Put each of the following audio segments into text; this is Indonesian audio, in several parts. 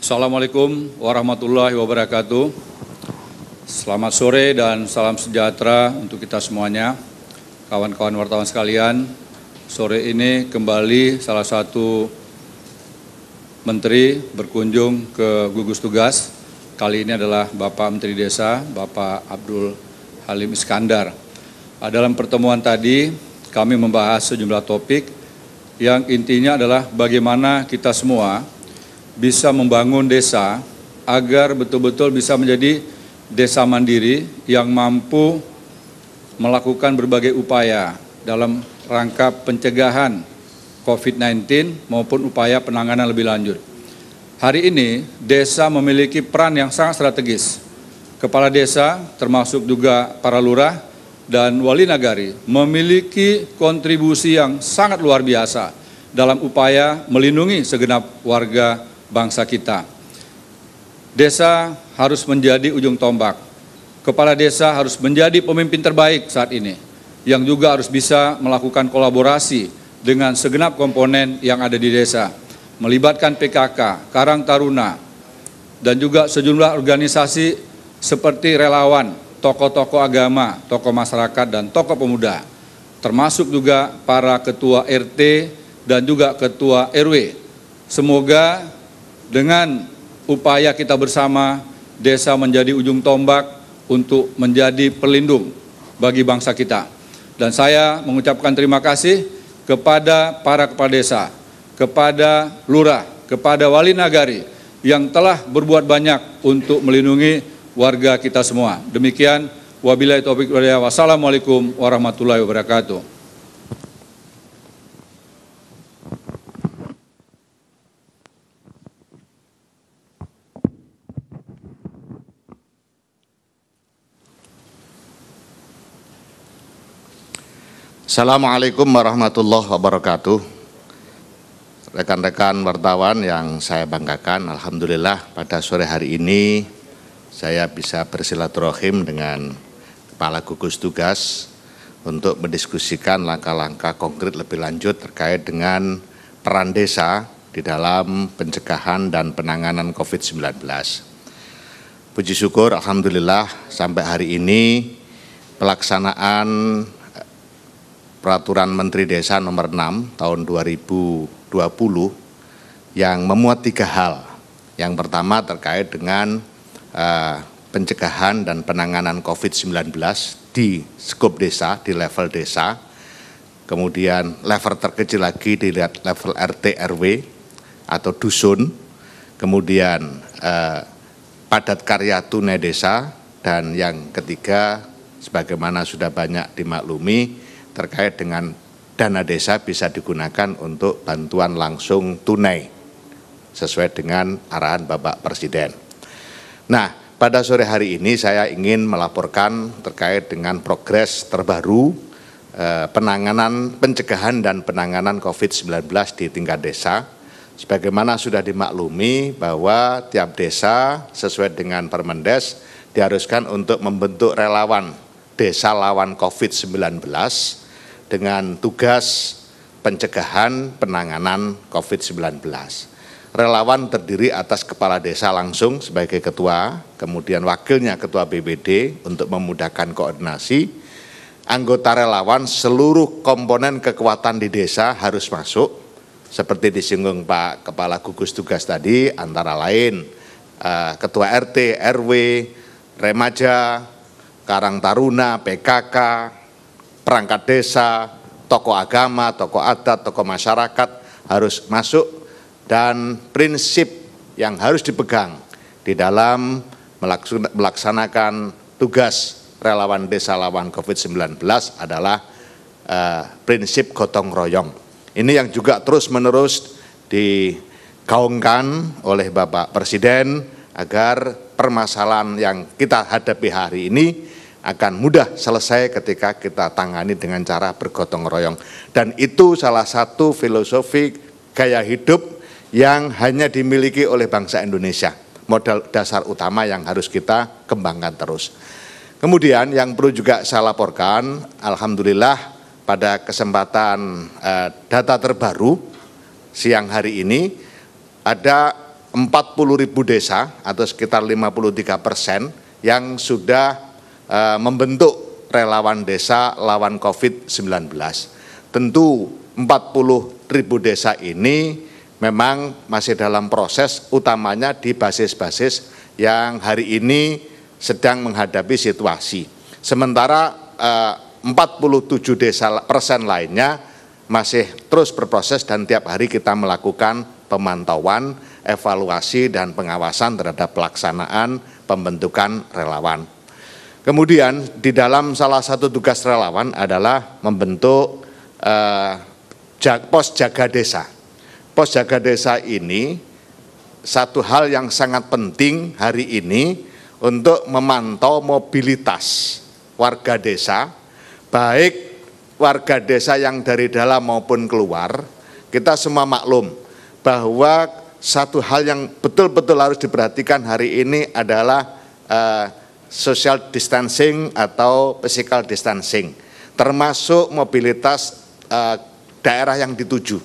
Assalamualaikum warahmatullahi wabarakatuh. Selamat sore dan salam sejahtera untuk kita semuanya. Kawan-kawan wartawan sekalian, sore ini kembali salah satu menteri berkunjung ke gugus tugas. Kali ini adalah Bapak Menteri Desa, Bapak Abdul Halim Iskandar. Dalam pertemuan tadi kami membahas sejumlah topik yang intinya adalah bagaimana kita semua bisa membangun desa agar betul-betul bisa menjadi desa mandiri yang mampu melakukan berbagai upaya dalam rangka pencegahan COVID-19 maupun upaya penanganan lebih lanjut. Hari ini desa memiliki peran yang sangat strategis. Kepala desa termasuk juga para lurah dan wali nagari memiliki kontribusi yang sangat luar biasa dalam upaya melindungi segenap warga bangsa kita. Desa harus menjadi ujung tombak. Kepala desa harus menjadi pemimpin terbaik saat ini, yang juga harus bisa melakukan kolaborasi dengan segenap komponen yang ada di desa, melibatkan PKK, Karang Taruna, dan juga sejumlah organisasi seperti relawan, tokoh-tokoh agama, tokoh masyarakat, dan tokoh pemuda, termasuk juga para ketua RT dan juga ketua RW. Semoga dengan upaya kita bersama, desa menjadi ujung tombak untuk menjadi pelindung bagi bangsa kita. Dan saya mengucapkan terima kasih kepada para kepala desa, kepada lurah, kepada wali nagari yang telah berbuat banyak untuk melindungi warga kita semua. Demikian, wabillahi taufiq wal hidayah. Wassalamualaikum warahmatullahi wabarakatuh. Assalamualaikum warahmatullahi wabarakatuh. Rekan-rekan wartawan yang saya banggakan, alhamdulillah pada sore hari ini saya bisa bersilaturahim dengan Kepala Gugus Tugas untuk mendiskusikan langkah-langkah konkret lebih lanjut terkait dengan peran desa di dalam pencegahan dan penanganan COVID-19. Puji syukur alhamdulillah sampai hari ini pelaksanaan Peraturan Menteri Desa nomor 6 tahun 2020 yang memuat 3 hal. Yang pertama terkait dengan pencegahan dan penanganan COVID-19 di skop desa, di level desa. Kemudian level terkecil lagi di level RT RW atau dusun. Kemudian padat karya tunai desa. Dan yang ketiga, sebagaimana sudah banyak dimaklumi, terkait dengan dana desa bisa digunakan untuk bantuan langsung tunai sesuai dengan arahan Bapak Presiden. Nah, pada sore hari ini saya ingin melaporkan terkait dengan progres terbaru pencegahan dan penanganan COVID-19 di tingkat desa. Sebagaimana sudah dimaklumi bahwa tiap desa sesuai dengan Permendes diharuskan untuk membentuk relawan desa lawan COVID-19 dengan tugas pencegahan penanganan COVID-19. Relawan terdiri atas kepala desa langsung sebagai ketua, kemudian wakilnya ketua BPD untuk memudahkan koordinasi. Anggota relawan seluruh komponen kekuatan di desa harus masuk, seperti disinggung Pak Kepala Gugus Tugas tadi, antara lain ketua RT, RW, remaja, Karang Taruna, PKK, perangkat desa, tokoh agama, tokoh adat, tokoh masyarakat harus masuk, dan prinsip yang harus dipegang di dalam melaksanakan tugas relawan desa lawan COVID-19 adalah prinsip gotong royong. Ini yang juga terus-menerus digaungkan oleh Bapak Presiden agar permasalahan yang kita hadapi hari ini akan mudah selesai ketika kita tangani dengan cara bergotong royong. Dan itu salah satu filosofi gaya hidup yang hanya dimiliki oleh bangsa Indonesia. Modal dasar utama yang harus kita kembangkan terus. Kemudian yang perlu juga saya laporkan, alhamdulillah pada kesempatan data terbaru siang hari ini ada 40.000 desa atau sekitar 53% yang sudah membentuk relawan desa lawan COVID-19. Tentu 40.000 desa ini memang masih dalam proses, utamanya di basis-basis yang hari ini sedang menghadapi situasi. Sementara 47% lainnya masih terus berproses dan tiap hari kita melakukan pemantauan, evaluasi dan pengawasan terhadap pelaksanaan pembentukan relawan. Kemudian di dalam salah satu tugas relawan adalah membentuk pos jaga desa. Pos jaga desa ini satu hal yang sangat penting hari ini untuk memantau mobilitas warga desa, baik warga desa yang dari dalam maupun keluar. Kita semua maklum bahwa satu hal yang betul-betul harus diperhatikan hari ini adalah social distancing atau physical distancing, termasuk mobilitas daerah yang dituju.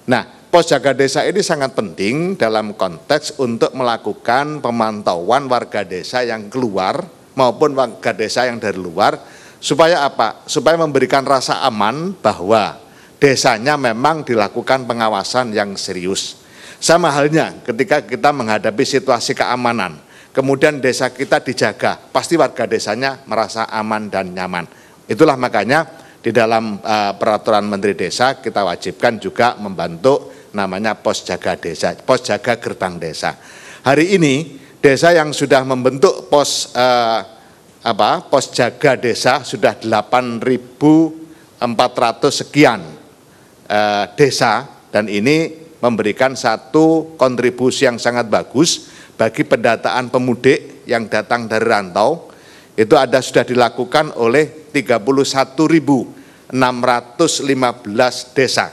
Nah, pos jaga desa ini sangat penting dalam konteks untuk melakukan pemantauan warga desa yang keluar maupun warga desa yang dari luar, supaya apa? Supaya memberikan rasa aman bahwa desanya memang dilakukan pengawasan yang serius. Sama halnya ketika kita menghadapi situasi keamanan, kemudian desa kita dijaga, pasti warga desanya merasa aman dan nyaman. Itulah makanya di dalam peraturan Menteri Desa kita wajibkan juga membantu namanya pos jaga desa, pos jaga gerbang desa. Hari ini desa yang sudah membentuk pos jaga desa sudah 8.400 sekian desa, dan ini memberikan satu kontribusi yang sangat bagus bagi pendataan pemudik yang datang dari rantau. Itu sudah dilakukan oleh 31.615 desa,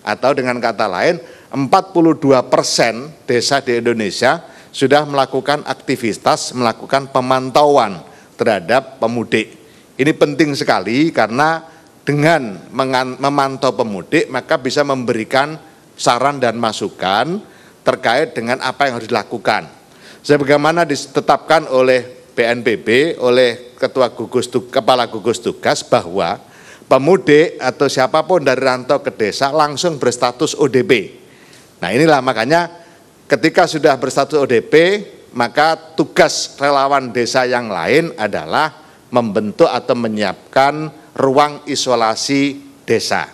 atau dengan kata lain 42% desa di Indonesia sudah melakukan aktivitas, melakukan pemantauan terhadap pemudik. Ini penting sekali karena dengan memantau pemudik maka bisa memberikan saran dan masukan terkait dengan apa yang harus dilakukan. Sebagaimana ditetapkan oleh BNPB, oleh Kepala Gugus Tugas, bahwa pemudik atau siapapun dari rantau ke desa langsung berstatus ODP. Nah, inilah makanya ketika sudah berstatus ODP, maka tugas relawan desa yang lain adalah membentuk atau menyiapkan ruang isolasi desa.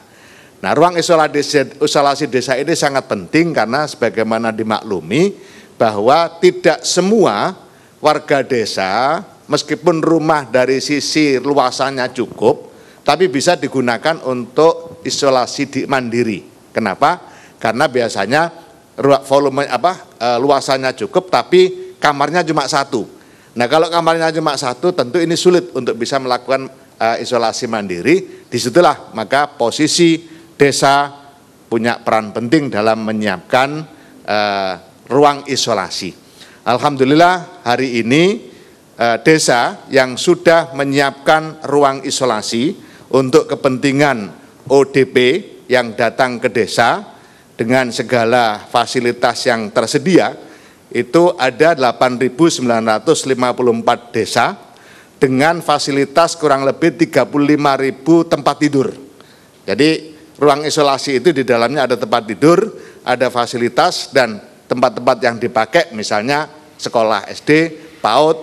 Nah, ruang isolasi desa ini sangat penting karena sebagaimana dimaklumi bahwa tidak semua warga desa, meskipun rumah dari sisi luasannya cukup, tapi bisa digunakan untuk isolasi mandiri. Kenapa? Karena biasanya volume luasannya cukup, tapi kamarnya cuma satu. Nah, kalau kamarnya cuma satu, tentu ini sulit untuk bisa melakukan isolasi mandiri. Disitulah maka posisi desa punya peran penting dalam menyiapkan ruang isolasi. Alhamdulillah hari ini desa yang sudah menyiapkan ruang isolasi untuk kepentingan ODP yang datang ke desa dengan segala fasilitas yang tersedia, itu ada 8.954 desa dengan fasilitas kurang lebih 35.000 tempat tidur. Jadi ruang isolasi itu di dalamnya ada tempat tidur, ada fasilitas dan tempat-tempat yang dipakai misalnya sekolah SD, PAUD,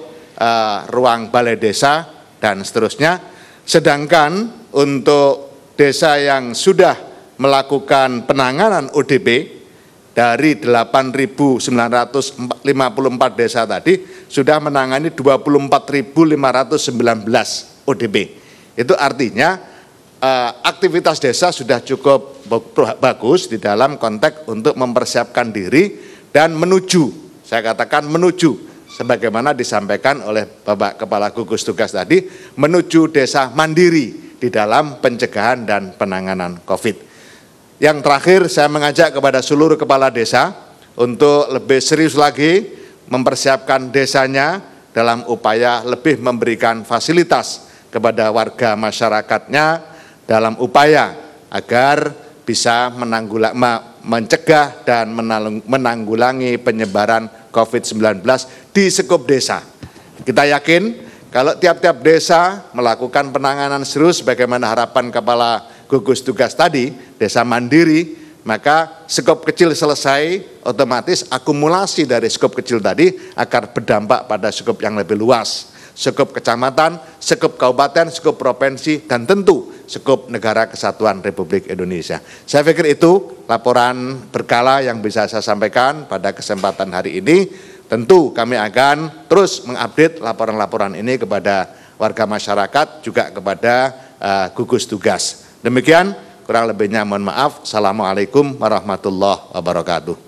ruang balai desa dan seterusnya. Sedangkan untuk desa yang sudah melakukan penanganan ODP dari 8.954 desa tadi sudah menangani 24.519 ODP. Itu artinya aktivitas desa sudah cukup bagus di dalam konteks untuk mempersiapkan diri dan menuju, saya katakan menuju, sebagaimana disampaikan oleh Bapak Kepala Gugus Tugas tadi, menuju desa mandiri di dalam pencegahan dan penanganan COVID. Yang terakhir, saya mengajak kepada seluruh kepala desa untuk lebih serius lagi mempersiapkan desanya dalam upaya lebih memberikan fasilitas kepada warga masyarakatnya dalam upaya agar bisa mencegah dan menanggulangi penyebaran COVID-19 di skop desa. Kita yakin kalau tiap-tiap desa melakukan penanganan serius bagaimana harapan Kepala Gugus Tugas tadi, desa mandiri, maka skop kecil selesai, otomatis akumulasi dari skop kecil tadi akan berdampak pada skop yang lebih luas. Skop kecamatan, skop kabupaten, skop provinsi, dan tentu skop Negara Kesatuan Republik Indonesia. Saya pikir itu laporan berkala yang bisa saya sampaikan pada kesempatan hari ini. Tentu kami akan terus mengupdate laporan-laporan ini kepada warga masyarakat, juga kepada gugus tugas. Demikian, kurang lebihnya mohon maaf. Assalamualaikum warahmatullahi wabarakatuh.